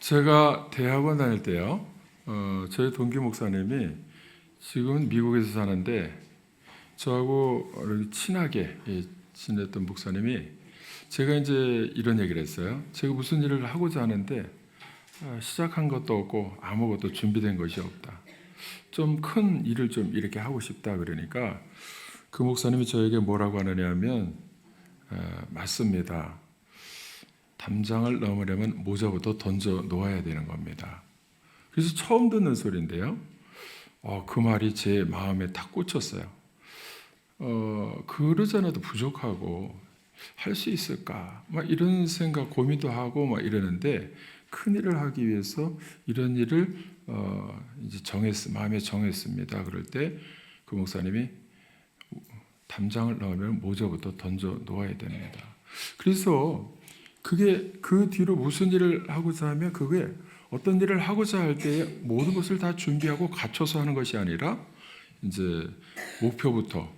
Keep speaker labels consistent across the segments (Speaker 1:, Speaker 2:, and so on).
Speaker 1: 제가 대학원 다닐 때요, 저희 동기 목사님이 지금은 미국에서 사는데 저하고 친하게 지냈던 목사님이 제가 이제 이런 얘기를 했어요. 제가 무슨 일을 하고자 하는데 시작한 것도 없고 아무것도 준비된 것이 없다. 좀 큰 일을 좀 이렇게 하고 싶다. 그러니까 그 목사님이 저에게 뭐라고 하느냐 하면 맞습니다. 담장을 넘으려면 모자부터 던져 놓아야 되는 겁니다. 그래서 처음 듣는 소리인데요. 그 말이 제 마음에 딱 꽂혔어요. 그러잖아도 부족하고 할 수 있을까? 막 이런 생각, 고민도 하고 막 이러는데 큰 일을 하기 위해서 이런 일을 이제 마음에 정했습니다. 그럴 때 그 목사님이 담장을 넣으면 모자부터 던져 놓아야 됩니다. 그래서 그게 그 뒤로 무슨 일을 하고자 하면 그게 어떤 일을 하고자 할 때에 모든 것을 다 준비하고 갖춰서 하는 것이 아니라 이제 목표부터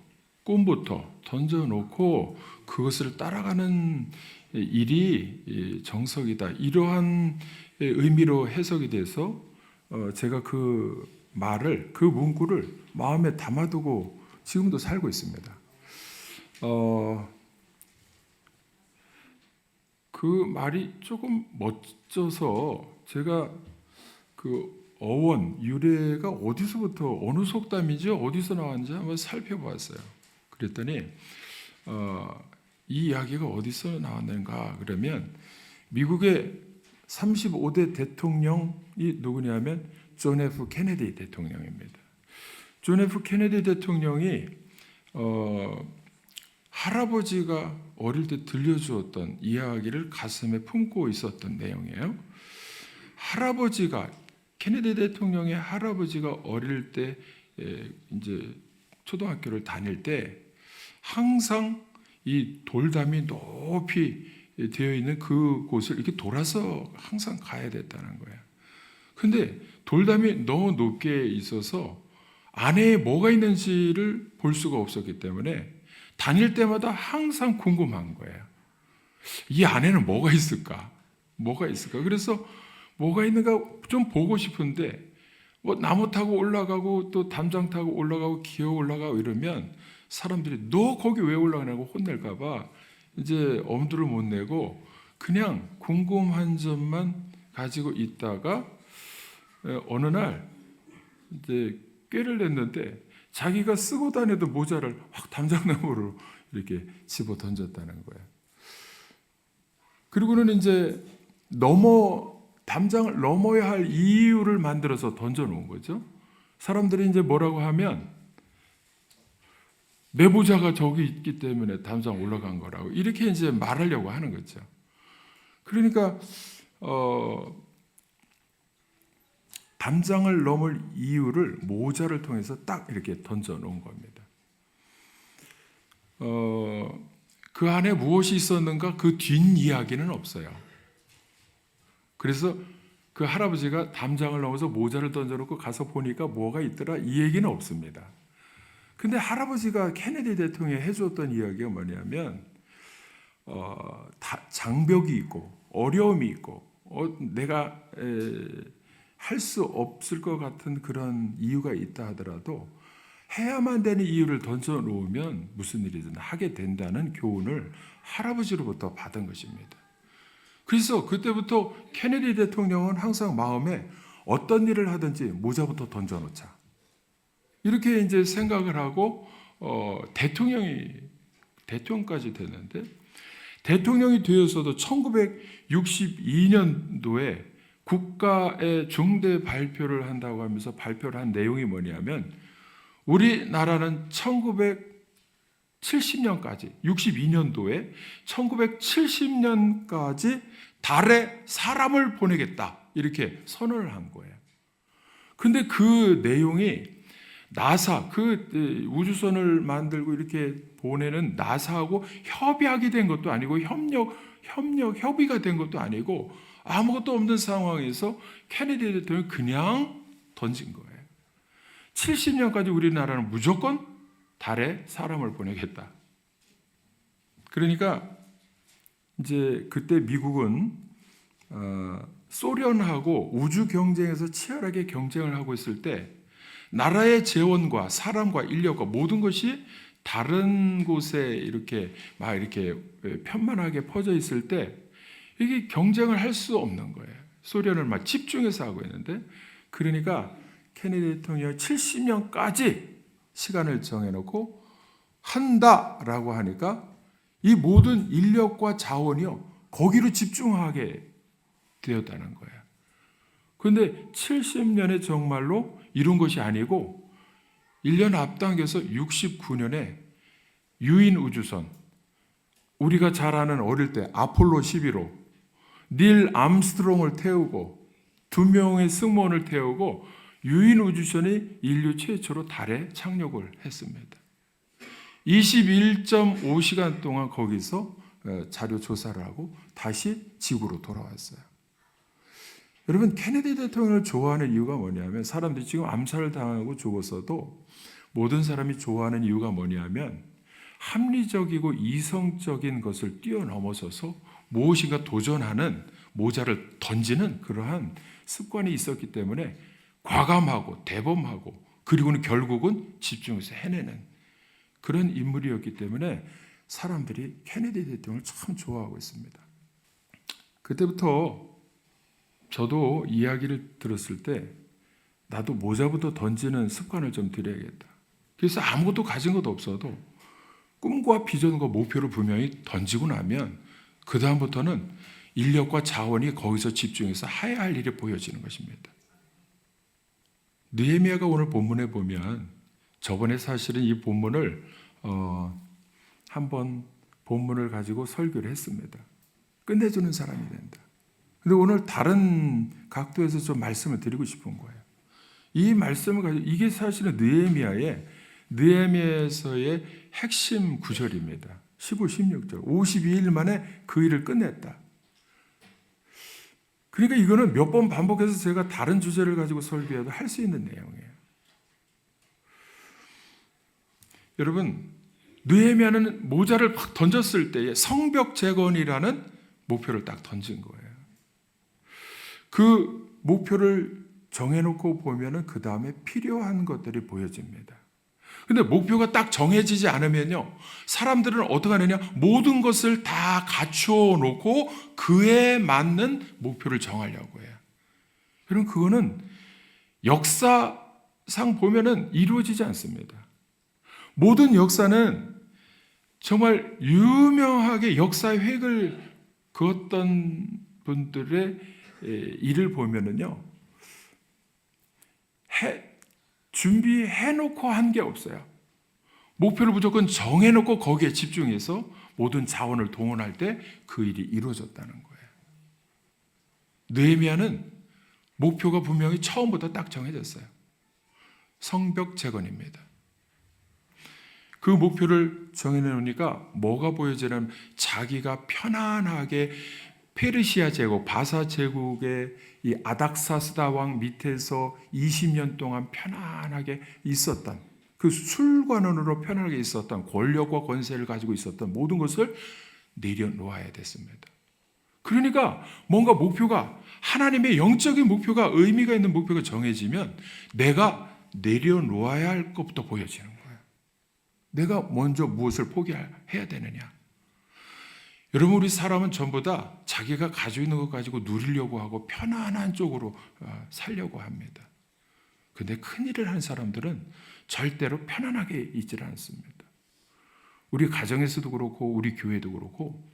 Speaker 1: 꿈부터 던져놓고 그것을 따라가는 일이 정석이다. 이러한 의미로 해석이 돼서 제가 그 말을, 그 문구를 마음에 담아두고 지금도 살고 있습니다. 그 말이 조금 멋져서 제가 그 어원, 유래가 어디서부터, 어느 속담이죠? 어디서 나왔는지 한번 살펴보았어요. 그랬더니 이 이야기가 어디서 나왔는가 그러면 미국의 35대 대통령이 누구냐면 존 F 케네디 대통령입니다. 존 F 케네디 대통령이 할아버지가 어릴 때 들려주었던 이야기를 가슴에 품고 있었던 내용이에요. 케네디 대통령의 할아버지가 어릴 때 이제 초등학교를 다닐 때 항상 이 돌담이 높이 되어 있는 그곳을 이렇게 돌아서 항상 가야 됐다는 거예요. 근데 돌담이 너무 높게 있어서 안에 뭐가 있는지를 볼 수가 없었기 때문에 다닐 때마다 항상 궁금한 거예요. 이 안에는 뭐가 있을까? 그래서 뭐가 있는가 좀 보고 싶은데 뭐 나무 타고 올라가고 또 담장 타고 올라가고 기어 올라가고 이러면 사람들이 너 거기 왜 올라가냐고 혼낼까 봐 이제 엄두를 못 내고 그냥 궁금한 점만 가지고 있다가 어느 날 이제 꾀를 냈는데 자기가 쓰고 다니던 모자를 확 담장나무로 이렇게 집어 던졌다는 거예요. 그리고는 이제 담장을 넘어야 할 이유를 만들어서 던져 놓은 거죠. 사람들이 이제 뭐라고 하면 내 모자가 저기 있기 때문에 담장 올라간 거라고 이렇게 이제 말하려고 하는 거죠. 그러니까 담장을 넘을 이유를 모자를 통해서 딱 이렇게 던져 놓은 겁니다. 그 안에 무엇이 있었는가 그 뒷이야기는 없어요. 그래서 그 할아버지가 담장을 넘어서 모자를 던져놓고 가서 보니까 뭐가 있더라 이 얘기는 없습니다. 근데 할아버지가 케네디 대통령이 해주었던 이야기가 뭐냐면 장벽이 있고 어려움이 있고 내가 할 수 없을 것 같은 그런 이유가 있다 하더라도 해야만 되는 이유를 던져놓으면 무슨 일이든 하게 된다는 교훈을 할아버지로부터 받은 것입니다. 그래서 그때부터 케네디 대통령은 항상 마음에 어떤 일을 하든지 모자부터 던져놓자. 이렇게 이제 생각을 하고 대통령까지 됐는데 대통령이 되어서도 1962년도에 국가의 중대 발표를 한다고 하면서 발표를 한 내용이 뭐냐면 우리나라는 1970년까지 62년도에 1970년까지 달에 사람을 보내겠다 이렇게 선언을 한 거예요. 근데 그 내용이 나사 그 우주선을 만들고 이렇게 보내는 나사하고 협의하게 된 것도 아니고 협의가 된 것도 아니고 아무것도 없는 상황에서 케네디 대통령이 그냥 던진 거예요. 70년까지 우리나라는 무조건 달에 사람을 보내겠다. 그러니까 이제 그때 미국은 소련하고 우주 경쟁에서 치열하게 경쟁을 하고 있을 때 나라의 재원과 사람과 인력과 모든 것이 다른 곳에 이렇게 막 이렇게 편만하게 퍼져 있을 때 이게 경쟁을 할 수 없는 거예요. 소련을 막 집중해서 하고 있는데, 그러니까 케네디 대통령이 70년까지 시간을 정해놓고 한다라고 하니까 이 모든 인력과 자원이요 거기로 집중하게 되었다는 거예요. 그런데 70년에 정말로 이룬 것이 아니고 1년 앞당겨서 69년에 유인 우주선, 우리가 잘 아는 어릴 때 아폴로 11호, 닐 암스트롱을 태우고 2명의 승무원을 태우고 유인 우주선이 인류 최초로 달에 착륙을 했습니다. 21.5시간 동안 거기서 자료 조사를 하고 다시 지구로 돌아왔어요. 여러분, 케네디 대통령을 좋아하는 이유가 뭐냐면, 사람들이 지금 암살을 당하고 죽었어도 모든 사람이 좋아하는 이유가 뭐냐면 합리적이고 이성적인 것을 뛰어넘어서서 무엇인가 도전하는, 모자를 던지는 그러한 습관이 있었기 때문에 과감하고 대범하고 그리고는 결국은 집중해서 해내는 그런 인물이었기 때문에 사람들이 케네디 대통령을 참 좋아하고 있습니다. 그때부터 저도 이야기를 들었을 때 나도 모자부터 던지는 습관을 좀 들여야겠다. 그래서 아무것도 가진 것도 없어도 꿈과 비전과 목표를 분명히 던지고 나면 그 다음부터는 인력과 자원이 거기서 집중해서 해야 할 일이 보여지는 것입니다. 느헤미야가 오늘 본문에 보면, 저번에 사실은 이 본문을 한번 본문을 가지고 설교를 했습니다. 끝내주는 사람이 된다. 근데 오늘 다른 각도에서 좀 말씀을 드리고 싶은 거예요. 이 말씀을 가지고, 이게 사실은 느헤미야에서의 핵심 구절입니다. 15, 16절. 52일 만에 그 일을 끝냈다. 그러니까 이거는 몇 번 반복해서 제가 다른 주제를 가지고 설교해도 할 수 있는 내용이에요. 여러분, 느헤미야는 모자를 팍 던졌을 때에 성벽 재건이라는 목표를 딱 던진 거예요. 그 목표를 정해놓고 보면은 그 다음에 필요한 것들이 보여집니다. 근데 목표가 딱 정해지지 않으면요, 사람들은 어떻게 하느냐, 모든 것을 다 갖추어 놓고 그에 맞는 목표를 정하려고 해요. 그럼 그거는 역사상 보면은 이루어지지 않습니다. 모든 역사는 정말 유명하게 역사의 획을 그었던 분들의 일을 보면은요, 준비해놓고 한 게 없어요. 목표를 무조건 정해놓고 거기에 집중해서 모든 자원을 동원할 때 그 일이 이루어졌다는 거예요. 느헤미야는 목표가 분명히 처음부터 딱 정해졌어요. 성벽 재건입니다. 그 목표를 정해놓으니까 뭐가 보여지냐면, 자기가 편안하게 페르시아 제국, 바사 제국의 이 아닥사스다 왕 밑에서 20년 동안 편안하게 있었던, 그 술관원으로 편안하게 있었던, 권력과 권세를 가지고 있었던 모든 것을 내려놓아야 됐습니다. 그러니까 뭔가 목표가, 하나님의 영적인 목표가, 의미가 있는 목표가 정해지면 내가 내려놓아야 할 것부터 보여지는 거예요. 내가 먼저 무엇을 포기해야 되느냐. 여러분, 우리 사람은 전부 다 자기가 가지고 있는 것 가지고 누리려고 하고 편안한 쪽으로 살려고 합니다. 그런데 큰일을 한 사람들은 절대로 편안하게 있질 않습니다. 우리 가정에서도 그렇고 우리 교회도 그렇고,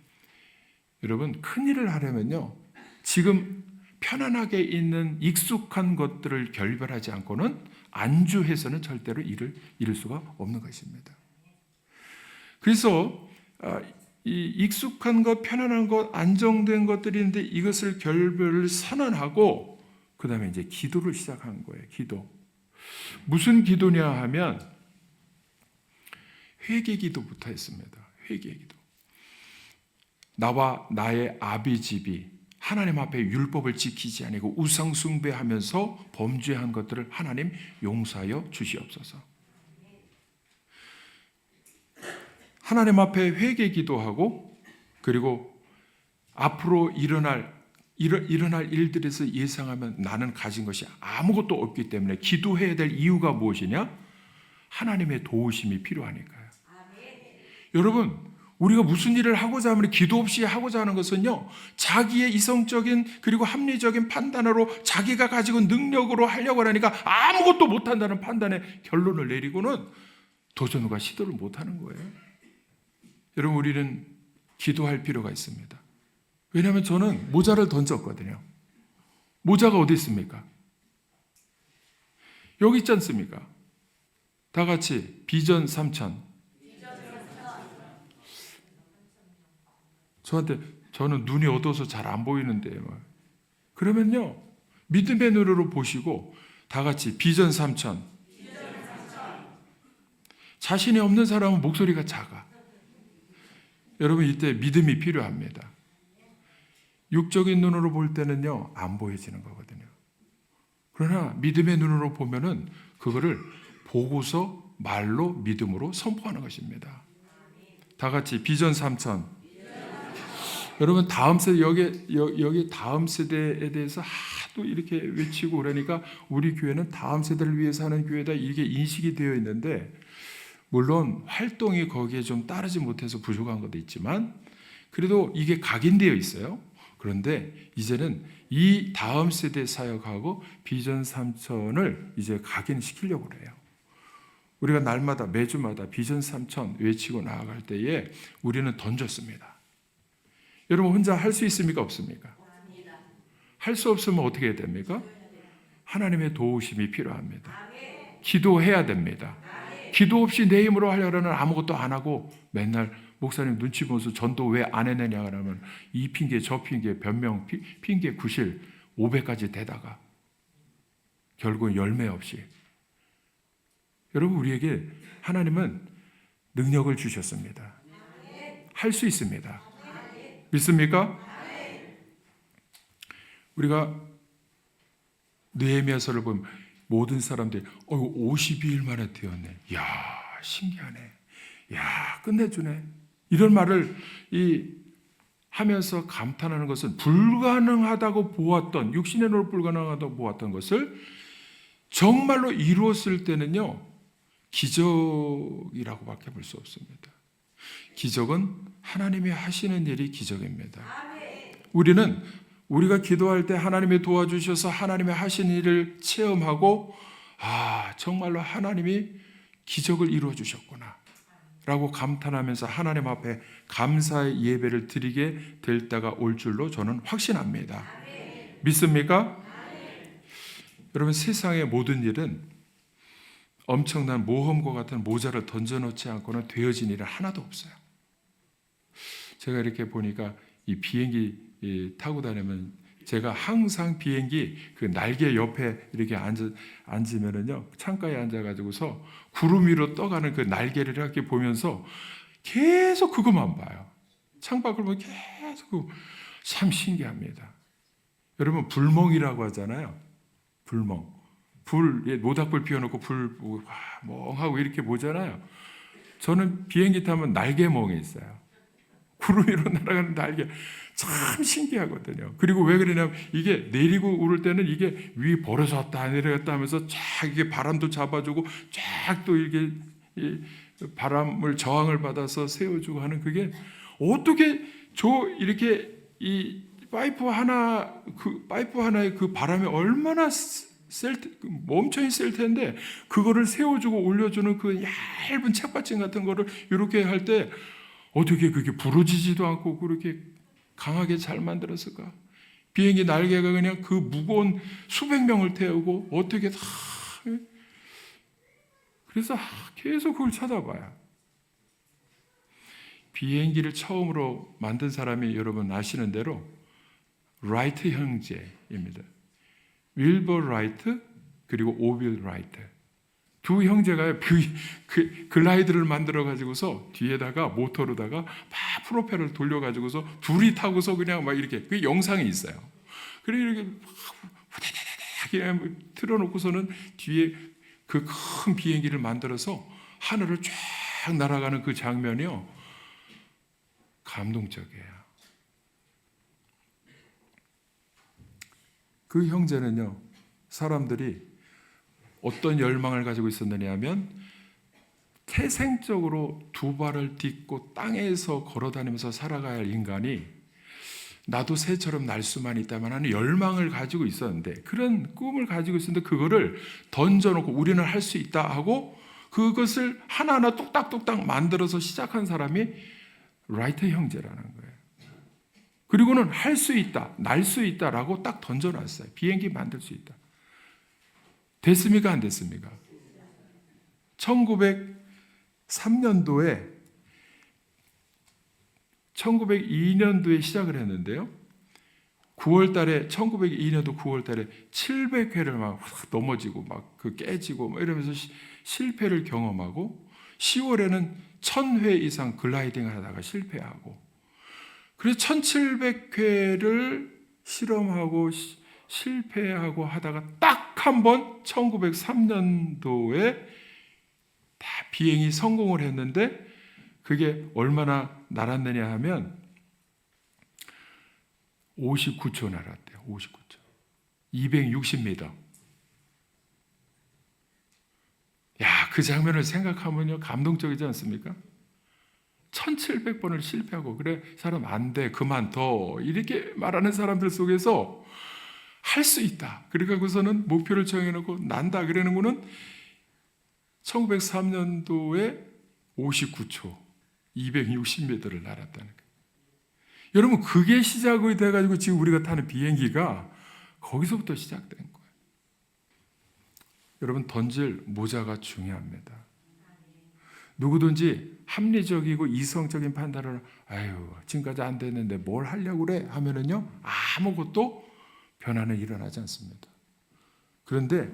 Speaker 1: 여러분, 큰일을 하려면요, 지금 편안하게 있는 익숙한 것들을 결별하지 않고는 안주해서는 절대로 일을 이룰 수가 없는 것입니다. 그래서 이 익숙한 것, 편안한 것, 안정된 것들이 있는데 이것을 결별을 선언하고 그 다음에 이제 기도를 시작한 거예요. 기도. 무슨 기도냐 하면 회개 기도부터 했습니다. 회개 기도. 나와 나의 아비 집이 하나님 앞에 율법을 지키지 아니고 우상 숭배하면서 범죄한 것들을 하나님 용서하여 주시옵소서. 하나님 앞에 회개 기도하고, 그리고 앞으로 일어날 일어날 일들에서 예상하면 나는 가진 것이 아무것도 없기 때문에 기도해야 될 이유가 무엇이냐? 하나님의 도우심이 필요하니까요. 여러분, 우리가 무슨 일을 하고자 하면 기도 없이 하고자 하는 것은요, 자기의 이성적인 그리고 합리적인 판단으로 자기가 가지고 능력으로 하려고 하니까 아무것도 못한다는 판단에 결론을 내리고는 도전과 시도를 못하는 거예요. 여러분, 우리는 기도할 필요가 있습니다. 왜냐하면 저는 모자를 던졌거든요. 모자가 어디 있습니까? 여기 있지 않습니까? 다 같이 비전 3000. 저는 눈이 어두워서 잘 안 보이는데 그러면요, 믿음의 눈으로 보시고 다 같이 비전 3000. 자신이 없는 사람은 목소리가 작아. 여러분, 이때 믿음이 필요합니다. 육적인 눈으로 볼 때는요, 안 보여지는 거거든요. 그러나 믿음의 눈으로 보면은 그거를 보고서 말로 믿음으로 선포하는 것입니다. 다 같이 비전 3000. 여러분, 다음 세대, 여기 다음 세대에 대해서 하도 이렇게 외치고 그러니까 우리 교회는 다음 세대를 위해서 하는 교회다, 이게 인식이 되어 있는데, 물론 활동이 거기에 좀 따르지 못해서 부족한 것도 있지만 그래도 이게 각인되어 있어요. 그런데 이제는 이 다음 세대 사역하고 비전 3000을 이제 각인시키려고 그래요. 우리가 날마다 매주마다 비전 3000 외치고 나아갈 때에 우리는 던졌습니다. 여러분, 혼자 할 수 있습니까? 없습니까? 할 수 없으면 어떻게 해야 됩니까? 하나님의 도우심이 필요합니다. 기도해야 됩니다. 기도 없이 내 힘으로 하려면 아무것도 안 하고 맨날 목사님 눈치 보면서 전도 왜 안 해내냐 그러면 이 핑계 저 핑계 변명 핑계 구실 500까지 대다가 결국은 열매 없이. 여러분, 우리에게 하나님은 능력을 주셨습니다. 할 수 있습니다. 믿습니까? 우리가 느헤미야서를 보면 모든 사람들이 52일 만에 되었네. 이야, 신기하네. 이야, 끝내주네. 이런 말을 하면서 감탄하는 것은 불가능하다고 보았던, 육신의 눈으로 불가능하다고 보았던 것을 정말로 이루었을 때는요, 기적이라고밖에 볼 수 없습니다. 기적은 하나님이 하시는 일이 기적입니다. 우리가 기도할 때 하나님이 도와주셔서 하나님이 하신 일을 체험하고, 정말로 하나님이 기적을 이루어 주셨구나 라고 감탄하면서 하나님 앞에 감사의 예배를 드리게 될 때가 올 줄로 저는 확신합니다. 믿습니까? 여러분, 세상의 모든 일은 엄청난 모험과 같은 모자를 던져놓지 않고는 되어진 일은 하나도 없어요. 제가 이렇게 보니까 이 비행기 타고 다니면 제가 항상 비행기 그 날개 옆에 이렇게 앉으면은요, 창가에 앉아가지고서 구름 위로 떠가는 그 날개를 이렇게 보면서 계속 그것만 봐요. 창밖을 보면 계속. 참 신기합니다. 여러분, 불멍이라고 하잖아요. 불멍. 모닥불 피워놓고 불 멍하고 이렇게 보잖아요. 저는 비행기 타면 날개멍이 있어요. 구름 위로 날아가는 날개. 참 신기하거든요. 그리고 왜 그러냐면 이게 내리고 오를 때는 이게 위에 벌어졌다 내려갔다 하면서 쫙 이게 바람도 잡아주고 쫙 또 이렇게 바람을 저항을 받아서 세워주고 하는, 그게 어떻게 이렇게 이 파이프 하나에 그 바람이 얼마나 멈춰 있을 텐데 그거를 세워주고 올려주는 그 얇은 책받침 같은 거를 이렇게 할 때 어떻게 그게 부러지지도 않고 그렇게 강하게 잘 만들었을까? 비행기 날개가 그냥 그 무거운 수백 명을 태우고 어떻게 다. 그래서 계속 그걸 찾아봐요. 비행기를 처음으로 만든 사람이 여러분 아시는 대로 라이트 형제입니다. 윌버 라이트 그리고 오빌 라이트. 두 형제가 그 글라이드를 만들어 가지고서 뒤에다가 모터로다가 막 프로펠을 돌려 가지고서 둘이 타고서 그냥 막 이렇게, 그 영상이 있어요. 그래 이렇게 그냥 틀어놓고서는 뒤에 그 큰 비행기를 만들어서 하늘을 쫙 날아가는 그 장면이요, 감동적이에요. 그 형제는요, 사람들이 어떤 열망을 가지고 있었느냐 하면 태생적으로 두 발을 딛고 땅에서 걸어다니면서 살아가야 할 인간이 나도 새처럼 날 수만 있다면 하는 열망을 가지고 있었는데, 그런 꿈을 가지고 있었는데 그거를 던져놓고 우리는 할 수 있다 하고 그것을 하나하나 뚝딱뚝딱 만들어서 시작한 사람이 라이트 형제라는 거예요. 그리고는 할 수 있다, 날 수 있다라고 딱 던져놨어요. 비행기 만들 수 있다. 됐습니까? 안 됐습니까? 1902년도에 시작을 했는데요. 1902년도 9월 달에 700회를 막 넘어지고 막 그 깨지고 막 이러면서 실패를 경험하고, 10월에는 1000회 이상 글라이딩을 하다가 실패하고, 그래서 1700회를 실험하고 실패하고 하다가 딱 한 번 1903년도에 다 비행이 성공을 했는데, 그게 얼마나 날았느냐 하면 59초 날았대요. 59초. 260m. 야, 그 장면을 생각하면요, 감동적이지 않습니까? 1700번을 실패하고, 그래, 사람 안 돼, 그만둬, 이렇게 말하는 사람들 속에서 할 수 있다. 그러고서는 목표를 정해놓고 난다. 그러는 거는 1903년도에 59초, 260m를 날았다는 거예요. 여러분, 그게 시작이 돼가지고 지금 우리가 타는 비행기가 거기서부터 시작된 거예요. 여러분, 던질 모자가 중요합니다. 누구든지 합리적이고 이성적인 판단을, 아유, 지금까지 안 됐는데 뭘 하려고 그래 하면은요, 아무것도 변화는 일어나지 않습니다. 그런데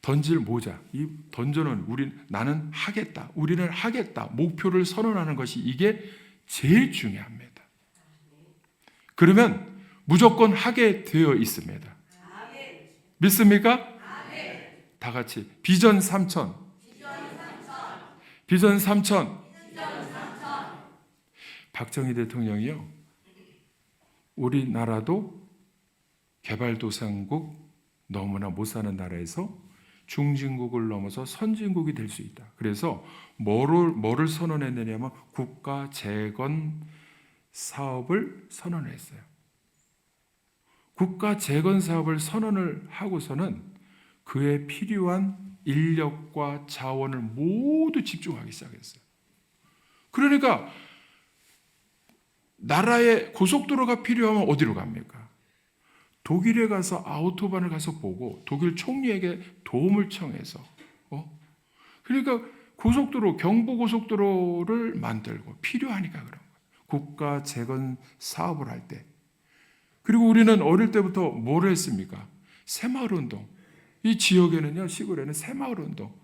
Speaker 1: 던질 모자, 이 던져는 나는 하겠다, 우리는 하겠다, 목표를 선언하는 것이 이게 제일 중요합니다. 그러면 무조건 하게 되어 있습니다. 믿습니까? 다 같이 비전 3000. 비전 3000. 박정희 대통령이요, 우리나라도 개발도상국, 너무나 못 사는 나라에서 중진국을 넘어서 선진국이 될 수 있다. 그래서 뭐를 선언했느냐면 국가 재건 사업을 선언했어요. 국가 재건 사업을 선언을 하고서는 그에 필요한 인력과 자원을 모두 집중하기 시작했어요. 그러니까 나라에 고속도로가 필요하면 어디로 갑니까? 독일에 가서 아우토반을 가서 보고 독일 총리에게 도움을 청해서, 그러니까 고속도로, 경부고속도로를 만들고 필요하니까 그런 거예요. 국가 재건 사업을 할 때. 그리고 우리는 어릴 때부터 뭘 했습니까? 새마을운동. 이 지역에는요, 시골에는 새마을운동.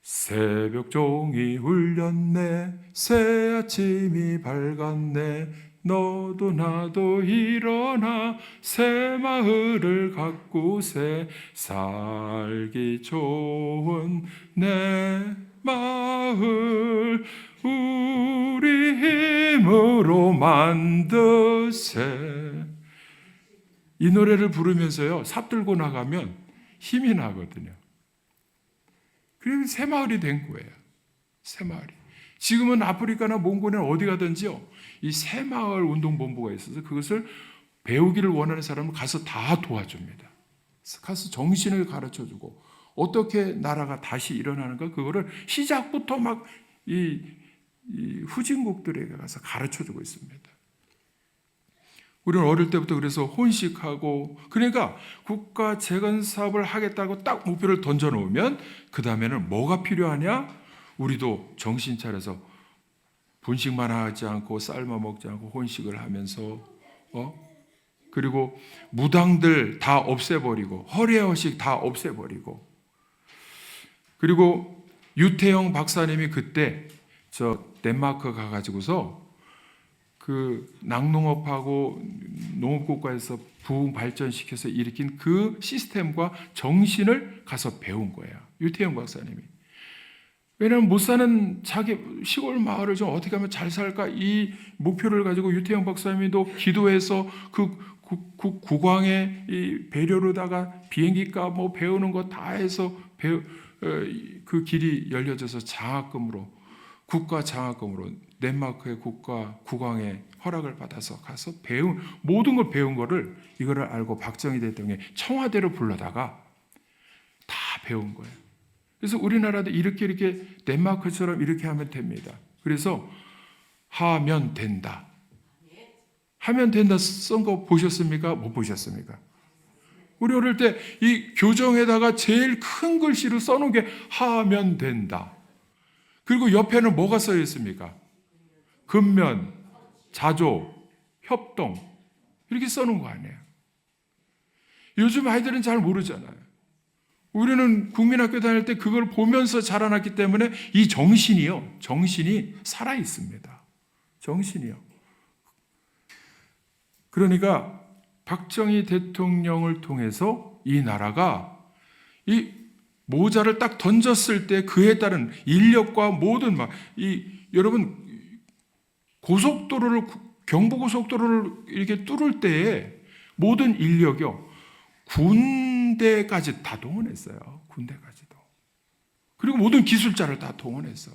Speaker 1: 새벽 종이 울렸네, 새 아침이 밝았네, 너도 나도 일어나 새마을을 가꾸세, 살기 좋은 내 마을 우리 힘으로 만드세. 이 노래를 부르면서요, 삽들고 나가면 힘이 나거든요. 그래서 새마을이 된 거예요. 새마을이. 지금은 아프리카나 몽골이나 어디 가든지요, 이 새마을 운동본부가 있어서 그것을 배우기를 원하는 사람은 가서 다 도와줍니다. 가서 정신을 가르쳐주고 어떻게 나라가 다시 일어나는가, 그거를 시작부터 막 이 후진국들에게 가서 가르쳐주고 있습니다. 우리는 어릴 때부터 그래서 혼식하고, 그러니까 국가 재건 사업을 하겠다고 딱 목표를 던져놓으면 그 다음에는 뭐가 필요하냐? 우리도 정신 차려서 분식만 하지 않고 삶아 먹지 않고 혼식을 하면서, 그리고 무당들 다 없애버리고 허례허식 다 없애버리고, 그리고 유태영 박사님이 그때 저 덴마크 가가지고서 그 낙농업하고 농업국가에서 부흥 발전시켜서 일으킨 그 시스템과 정신을 가서 배운 거예요. 유태영 박사님이. 왜냐하면 못 사는 자기 시골 마을을 좀 어떻게 하면 잘 살까, 이 목표를 가지고 유태영 박사님도 기도해서 그 국왕의 이 배려로다가 비행기값 뭐 배우는 거 다 해서 그 길이 열려져서 장학금으로, 국가 장학금으로 덴마크의 국왕의 허락을 받아서 가서 모든 걸 배운 거를, 이거를 알고 박정희 대통령이 청와대로 불러다가 다 배운 거예요. 그래서 우리나라도 이렇게 덴마크처럼 이렇게 하면 됩니다. 그래서 하면 된다. 하면 된다 쓴 거 보셨습니까? 못 보셨습니까? 우리 어릴 때 이 교정에다가 제일 큰 글씨로 써놓은 게 하면 된다. 그리고 옆에는 뭐가 써 있습니까? 근면, 자조, 협동, 이렇게 써놓은 거 아니에요. 요즘 아이들은 잘 모르잖아요. 우리는 국민학교 다닐 때 그걸 보면서 자라났기 때문에 이 정신이 살아 있습니다. 정신이요. 그러니까 박정희 대통령을 통해서 이 나라가 이 모자를 딱 던졌을 때 그에 따른 인력과 모든 여러분 경부고속도로를 이렇게 뚫을 때에 모든 인력이요, 군대까지 다 동원했어요. 군대까지도. 그리고 모든 기술자를 다 동원해서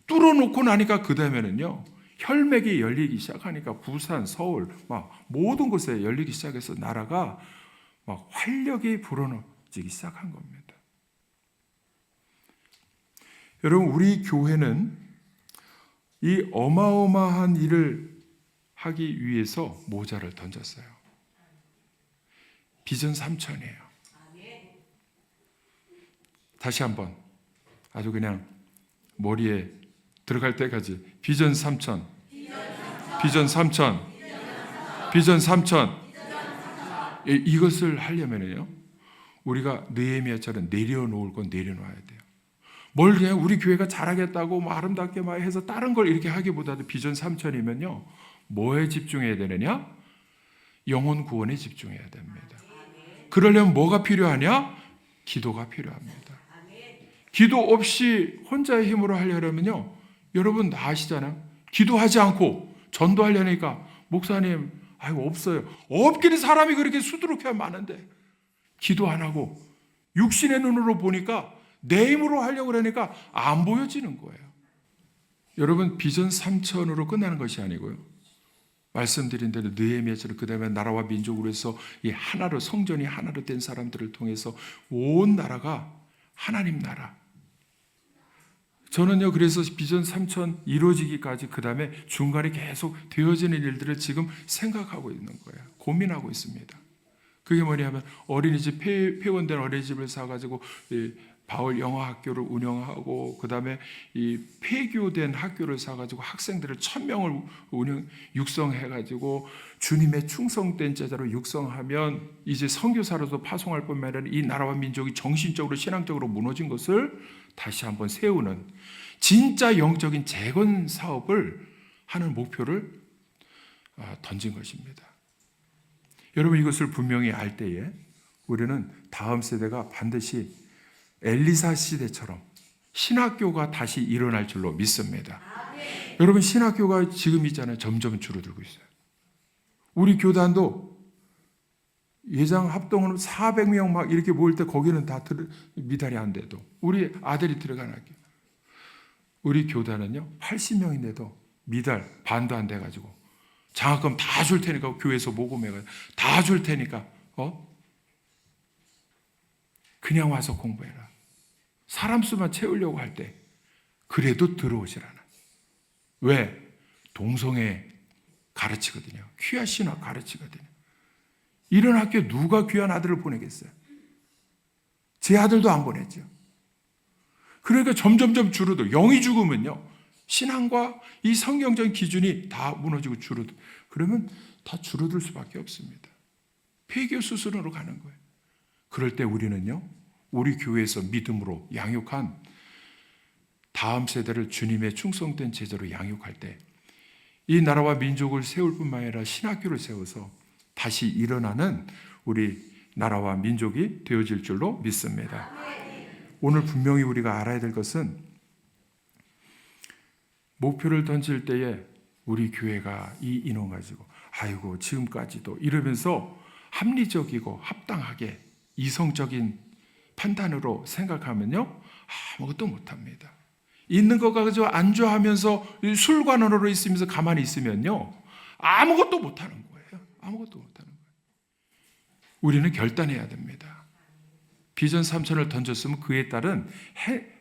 Speaker 1: 뚫어놓고 나니까 그 다음에는요, 혈맥이 열리기 시작하니까 부산, 서울 모든 곳에 열리기 시작해서 나라가 활력이 불어넣기 시작한 겁니다. 여러분, 우리 교회는 이 어마어마한 일을 하기 위해서 모자를 던졌어요. 비전 3천이에요. 다시 한번 아주 그냥 머리에 들어갈 때까지 비전 3천, 비전 3천, 비전 3천. 이것을 하려면요, 우리가 느헤미야처럼 내려놓을 건 내려놔야 돼요. 뭘 그냥 우리 교회가 잘하겠다고 아름답게 해서 다른 걸 이렇게 하기보다도 비전 3천이면요, 뭐에 집중해야 되느냐? 영혼 구원에 집중해야 됩니다. 그러려면 뭐가 필요하냐? 기도가 필요합니다. 기도 없이 혼자의 힘으로 하려면요, 여러분 다 아시잖아요. 기도하지 않고 전도하려니까 목사님, 없어요. 없기는 사람이 그렇게 수두룩해 많은데 기도 안 하고 육신의 눈으로 보니까 내 힘으로 하려고 그러니까 안 보여지는 거예요. 여러분, 비전 3천으로 끝나는 것이 아니고요, 말씀드린 대로 느헤미야처럼 그 다음에 나라와 민족으로 해서 이 하나로, 성전이 하나로 된 사람들을 통해서 온 나라가 하나님 나라. 저는요, 그래서 비전 3천 이루어지기까지 그 다음에 중간에 계속 되어지는 일들을 지금 생각하고 있는 거예요. 고민하고 있습니다. 그게 뭐냐면 어린이집, 폐원된 어린이집을 사가지고 바울 영어학교를 운영하고, 그 다음에 이 폐교된 학교를 사가지고 학생들을 1000명을 육성해가지고 주님의 충성된 제자로 육성하면 이제 선교사로도 파송할 뿐만 아니라 이 나라와 민족이 정신적으로, 신앙적으로 무너진 것을 다시 한번 세우는 진짜 영적인 재건 사업을 하는 목표를 던진 것입니다. 여러분, 이것을 분명히 알 때에 우리는 다음 세대가 반드시 엘리사 시대처럼 신학교가 다시 일어날 줄로 믿습니다. 여러분, 신학교가 지금 있잖아요. 점점 줄어들고 있어요. 우리 교단도 예장 합동은 400명 이렇게 모일 때 거기는 다 미달이 안 돼도 우리 아들이 들어간 학교, 우리 교단은요 80명인데도 미달 반도 안 돼가지고 장학금 다 줄 테니까, 교회에서 모금해가지고 다 줄 테니까 그냥 와서 공부해라. 사람 수만 채우려고 할 때 그래도 들어오질 않아. 왜? 동성애 가르치거든요. 퀴어 신학 가르치거든요. 이런 학교에 누가 귀한 아들을 보내겠어요? 제 아들도 안 보냈죠. 그러니까 점점점 줄어들어. 영이 죽으면요, 신앙과 이 성경적인 기준이 다 무너지고 그러면 다 줄어들 수밖에 없습니다. 폐교 수순으로 가는 거예요. 그럴 때 우리는요, 우리 교회에서 믿음으로 양육한 다음 세대를 주님의 충성된 제자로 양육할 때 이 나라와 민족을 세울 뿐만 아니라 신학교를 세워서 다시 일어나는 우리 나라와 민족이 되어질 줄로 믿습니다. 오늘 분명히 우리가 알아야 될 것은, 목표를 던질 때에 우리 교회가 이 인원 가지고 아이고 지금까지도 이러면서 합리적이고 합당하게 이성적인 판단으로 생각하면요 아무것도 못합니다. 있는 거 가지고 안주하면서 술관원으로 있으면서 가만히 있으면요 아무것도 못하는 거예요. 아무것도 못하는 거예요. 우리는 결단해야 됩니다. 비전 3천을 던졌으면 그에 따른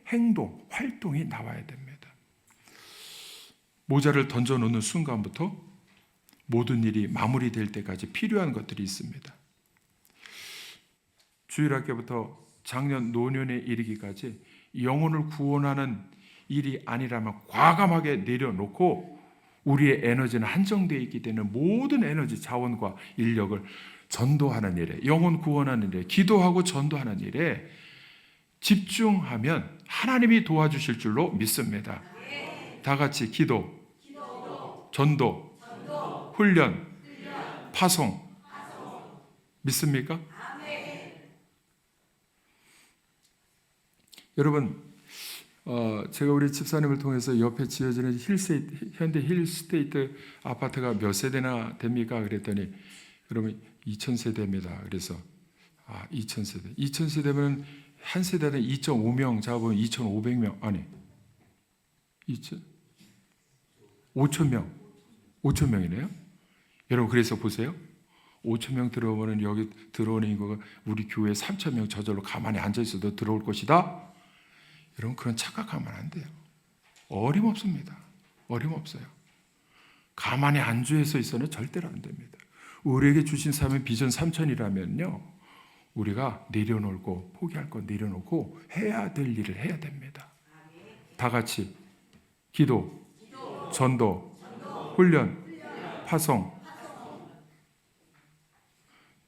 Speaker 1: 행동, 활동이 나와야 됩니다. 모자를 던져놓는 순간부터 모든 일이 마무리될 때까지 필요한 것들이 있습니다. 주일학교부터 작년 노년에 이르기까지 영혼을 구원하는 일이 아니라면 과감하게 내려놓고 우리의 에너지는 한정되어 있기 때문에 모든 에너지, 자원과 인력을 전도하는 일에, 영혼 구원하는 일에, 기도하고 전도하는 일에 집중하면 하나님이 도와주실 줄로 믿습니다. 다 같이 기도, 전도, 훈련, 파송. 믿습니까? 여러분, 제가 우리 집사님을 통해서 옆에 지어지는 현대 힐스테이트 아파트가 몇 세대나 됩니까? 그랬더니 여러분 2000세대입니다. 그래서 2000세대. 2000세대면 한 세대는 2.5명 잡으면 2,500명 아니 5,000명 5,000명이네요. 여러분 그래서 보세요. 5,000명 들어오면 여기 들어오는 인구가 우리 교회 3,000명 저절로 가만히 앉아 있어도 들어올 것이다. 여러분 그런 착각하면 안 돼요. 어림없습니다. 어림없어요. 가만히 안주해서 있어는 절대로 안 됩니다. 우리에게 주신 삶은 비전 3천이라면요. 우리가 내려놓고 포기할 건 내려놓고 해야 될 일을 해야 됩니다. 다 같이 기도, 전도, 훈련, 파송.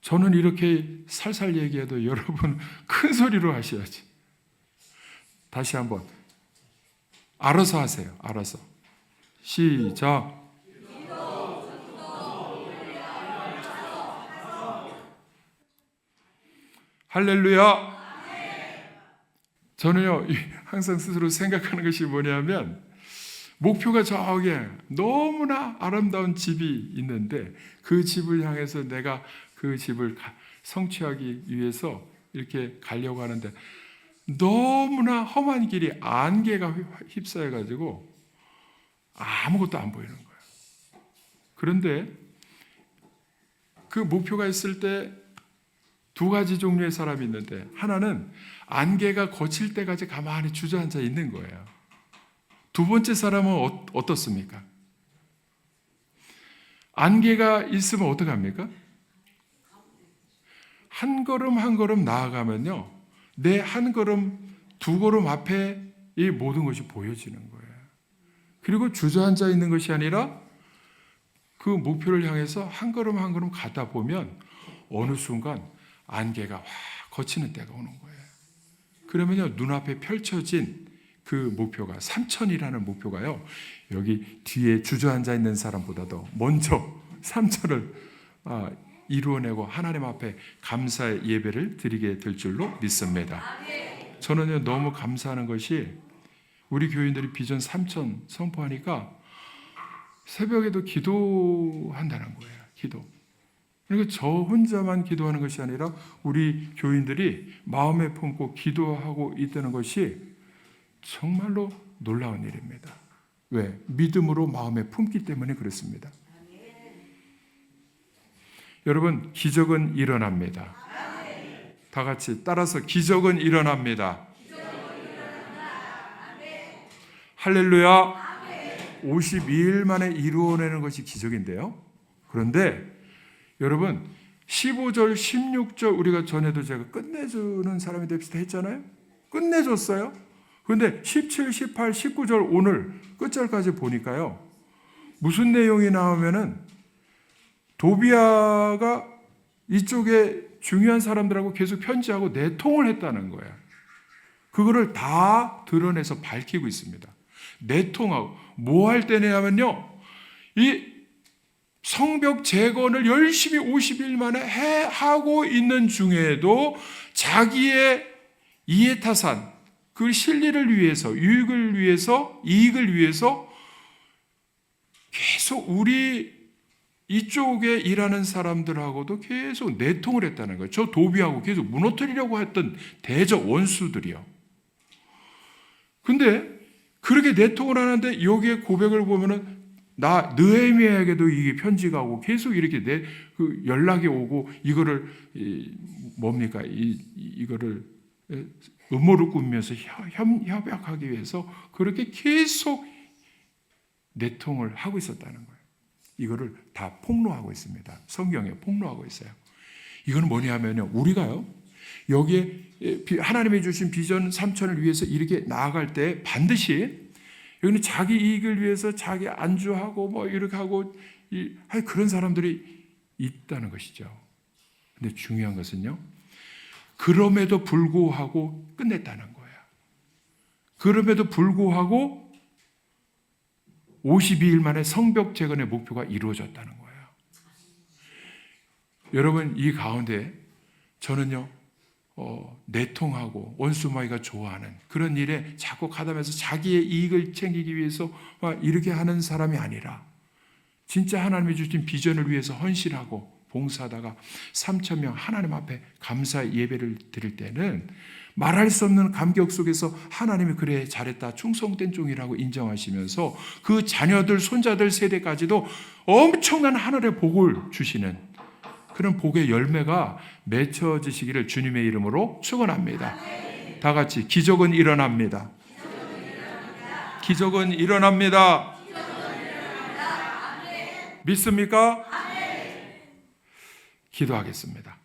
Speaker 1: 저는 이렇게 살살 얘기해도 여러분 큰 소리로 하셔야지. 다시 한번 알아서 하세요. 알아서. 시작. 할렐루야. 저는요 항상 스스로 생각하는 것이 뭐냐면 목표가 저기에 너무나 아름다운 집이 있는데 그 집을 향해서 내가 그 집을 성취하기 위해서 이렇게 가려고 하는데 너무나 험한 길이 안개가 휩싸여가지고 아무것도 안 보이는 거예요. 그런데 그 목표가 있을 때 두 가지 종류의 사람이 있는데 하나는 안개가 거칠 때까지 가만히 주저앉아 있는 거예요. 두 번째 사람은 어떻습니까? 안개가 있으면 어떡합니까? 한 걸음 한 걸음 나아가면요. 내 한 걸음, 두 걸음 앞에 이 모든 것이 보여지는 거예요. 그리고 주저앉아 있는 것이 아니라 그 목표를 향해서 한 걸음 한 걸음 가다 보면 어느 순간 안개가 확 거치는 때가 오는 거예요. 그러면요, 눈앞에 펼쳐진 그 목표가 3천이라는 목표가요. 여기 뒤에 주저앉아 있는 사람보다도 먼저 3천을 이루어내고 하나님 앞에 감사의 예배를 드리게 될 줄로 믿습니다. 저는요 너무 감사하는 것이 우리 교인들이 비전 3천 선포하니까 새벽에도 기도한다는 거예요. 기도. 그러니까 저 혼자만 기도하는 것이 아니라 우리 교인들이 마음에 품고 기도하고 있다는 것이 정말로 놀라운 일입니다. 왜? 믿음으로 마음에 품기 때문에 그렇습니다. 여러분, 기적은 일어납니다. 다 같이 따라서 기적은 일어납니다. 할렐루야. 52일 만에 이루어내는 것이 기적인데요. 그런데 여러분 15절 16절 우리가 전에도 제가 끝내주는 사람이 됩시다 했잖아요. 끝내줬어요. 그런데 17, 18, 19절 오늘 끝절까지 보니까요. 무슨 내용이 나오면은 도비아가 이쪽에 중요한 사람들하고 계속 편지하고 내통을 했다는 거예요. 그거를 다 드러내서 밝히고 있습니다. 내통하고 뭐 할 때냐면요. 이 성벽 재건을 열심히 50일 만에 하고 있는 중에도 자기의 이해타산, 그 실리를 위해서, 이익을 위해서 계속 우리 이쪽에 일하는 사람들하고도 계속 내통을 했다는 거예요. 저 도비하고 계속 무너뜨리려고 했던 대적 원수들이요. 근데 그렇게 내통을 하는데 여기에 고백을 보면은 나 느헤미야에게도 이게 편지가 오고 계속 이렇게 그 연락이 오고 이거를 뭡니까 이거를 음모를 꾸미면서 협약하기 위해서 그렇게 계속 내통을 하고 있었다는 거예요. 이거를 다 폭로하고 있습니다. 성경에 폭로하고 있어요. 이거는 뭐냐면요, 우리가요 여기에 하나님이 주신 비전 3천을 위해서 이렇게 나아갈 때 반드시 여기는 자기 이익을 위해서 자기 안주하고 뭐 이렇게 하고 그런 사람들이 있다는 것이죠. 근데 중요한 것은요, 그럼에도 불구하고 끝냈다는 거예요. 그럼에도 불구하고 52일 만에 성벽 재건의 목표가 이루어졌다는 거예요. 여러분, 이 가운데 저는요 내통하고 원수마귀가 좋아하는 그런 일에 자꾸 가담해서 자기의 이익을 챙기기 위해서 이렇게 하는 사람이 아니라 진짜 하나님이 주신 비전을 위해서 헌신하고 봉사하다가 3,000명 하나님 앞에 감사 예배를 드릴 때는 말할 수 없는 감격 속에서 하나님이 그래 잘했다 충성된 종이라고 인정하시면서 그 자녀들 손자들 세대까지도 엄청난 하늘의 복을 주시는 그런 복의 열매가 맺혀지시기를 주님의 이름으로 축원합니다. 다 같이 기적은 일어납니다. 기적은 일어납니다. 믿습니까? 기도하겠습니다.